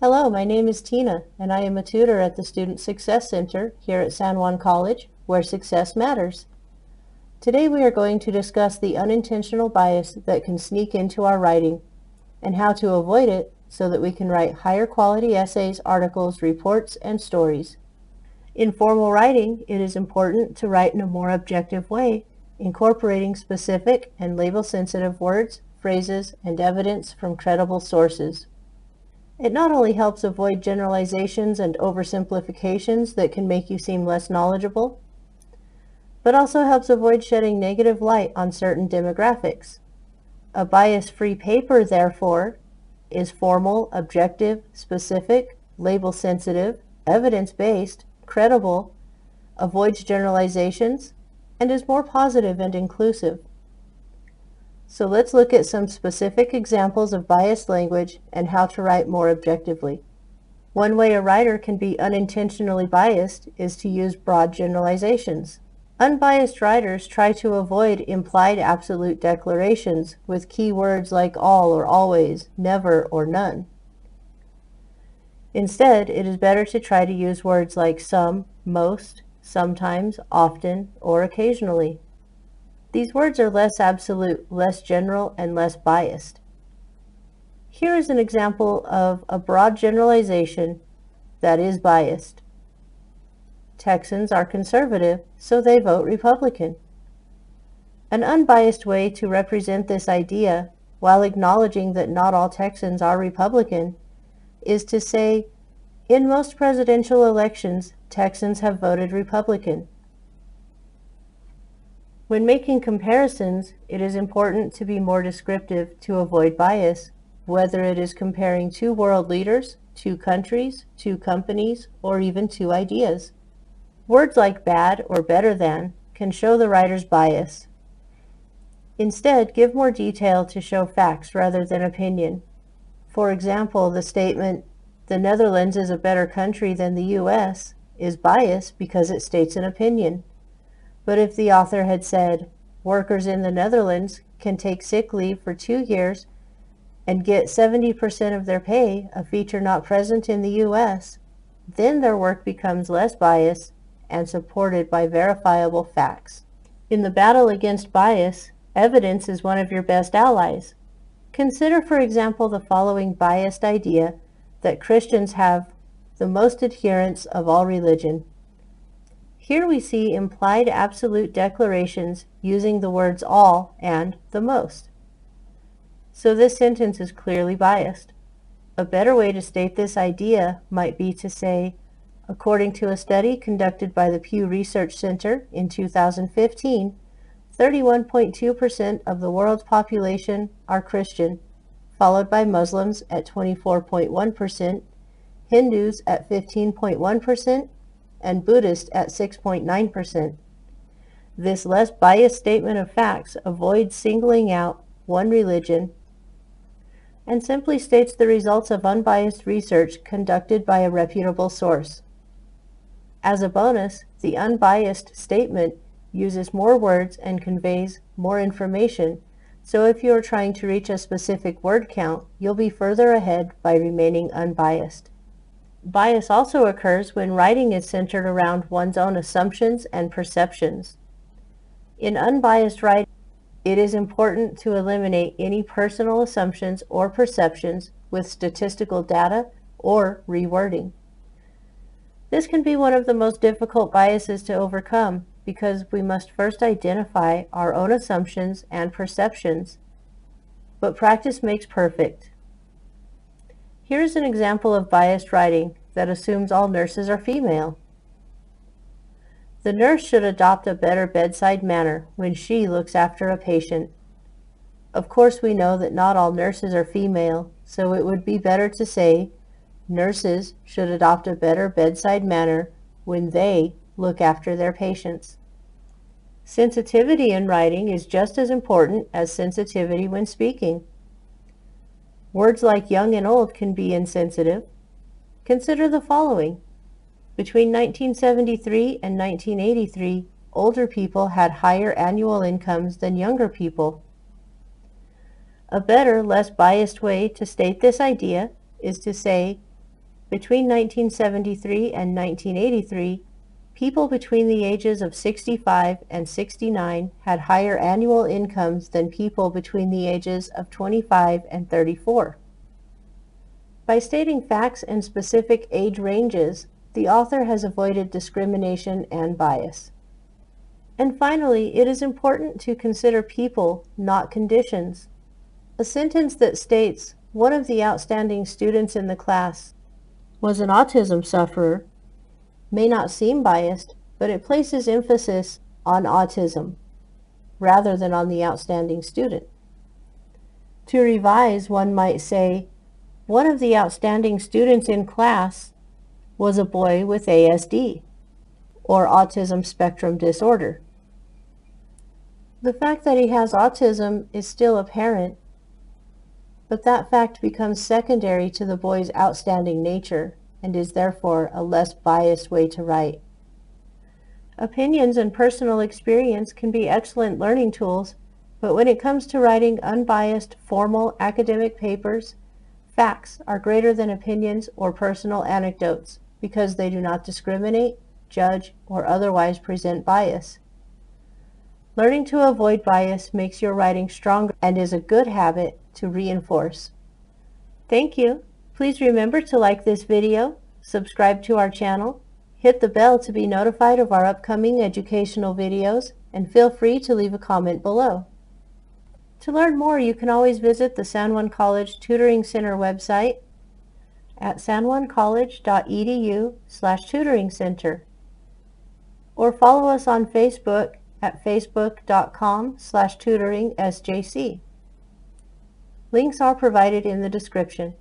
Hello, my name is Tina, and I am a tutor at the Student Success Center here at San Juan College, where success matters. Today we are going to discuss the unintentional bias that can sneak into our writing and how to avoid it so that we can write higher quality essays, articles, reports, and stories. In formal writing, it is important to write in a more objective way, incorporating specific and label-sensitive words, phrases, and evidence from credible sources. It not only helps avoid generalizations and oversimplifications that can make you seem less knowledgeable, but also helps avoid shedding negative light on certain demographics. A bias-free paper, therefore, is formal, objective, specific, label-sensitive, evidence-based, credible, avoids generalizations, and is more positive and inclusive. So let's look at some specific examples of biased language and how to write more objectively. One way a writer can be unintentionally biased is to use broad generalizations. Unbiased writers try to avoid implied absolute declarations with key words like all or always, never or none. Instead, it is better to try to use words like some, most, sometimes, often, or occasionally. These words are less absolute, less general, and less biased. Here is an example of a broad generalization that is biased. Texans are conservative, so they vote Republican. An unbiased way to represent this idea, while acknowledging that not all Texans are Republican, is to say, in most presidential elections, Texans have voted Republican. When making comparisons, it is important to be more descriptive to avoid bias, whether it is comparing two world leaders, two countries, two companies, or even two ideas. Words like bad or better than can show the writer's bias. Instead, give more detail to show facts rather than opinion. For example, the statement, "The Netherlands is a better country than the US," is biased because it states an opinion. But if the author had said, "Workers in the Netherlands can take sick leave for 2 years and get 70% of their pay, a feature not present in the US, then their work becomes less biased and supported by verifiable facts. In the battle against bias, evidence is one of your best allies. Consider, for example, the following biased idea that Christians have the most adherents of all religion. Here we see implied absolute declarations using the words all and the most. So this sentence is clearly biased. A better way to state this idea might be to say, according to a study conducted by the Pew Research Center in 2015, 31.2% of the world's population are Christian, followed by Muslims at 24.1%, Hindus at 15.1%, and Buddhists at 6.9%. This less biased statement of facts avoids singling out one religion and simply states the results of unbiased research conducted by a reputable source. As a bonus, the unbiased statement uses more words and conveys more information, so if you are trying to reach a specific word count, you'll be further ahead by remaining unbiased. Bias also occurs when writing is centered around one's own assumptions and perceptions. In unbiased writing, it is important to eliminate any personal assumptions or perceptions with statistical data or rewording. This can be one of the most difficult biases to overcome because we must first identify our own assumptions and perceptions, but practice makes perfect. Here's an example of biased writing that assumes all nurses are female. The nurse should adopt a better bedside manner when she looks after a patient. Of course, we know that not all nurses are female, so it would be better to say, nurses should adopt a better bedside manner when they look after their patients. Sensitivity in writing is just as important as sensitivity when speaking. Words like young and old can be insensitive. Consider the following. Between 1973 and 1983, older people had higher annual incomes than younger people. A better, less biased way to state this idea is to say, Between 1973 and 1983, people between the ages of 65 and 69 had higher annual incomes than people between the ages of 25 and 34. By stating facts and specific age ranges, the author has avoided discrimination and bias. And finally, it is important to consider people, not conditions. A sentence that states, "One of the outstanding students in the class was an autism sufferer," may not seem biased, but it places emphasis on autism rather than on the outstanding student. To revise, one might say, "One of the outstanding students in class was a boy with ASD, or autism spectrum disorder." The fact that he has autism is still apparent, but that fact becomes secondary to the boy's outstanding nature and is therefore a less biased way to write. Opinions and personal experience can be excellent learning tools, but when it comes to writing unbiased, formal academic papers, facts are greater than opinions or personal anecdotes because they do not discriminate, judge, or otherwise present bias. Learning to avoid bias makes your writing stronger and is a good habit to reinforce. Thank you. Please remember to like this video, subscribe to our channel, hit the bell to be notified of our upcoming educational videos, and feel free to leave a comment below. To learn more, you can always visit the San Juan College Tutoring Center website at sanjuancollege.edu/tutoring center, or follow us on Facebook at facebook.com/tutoringsjc. Links are provided in the description.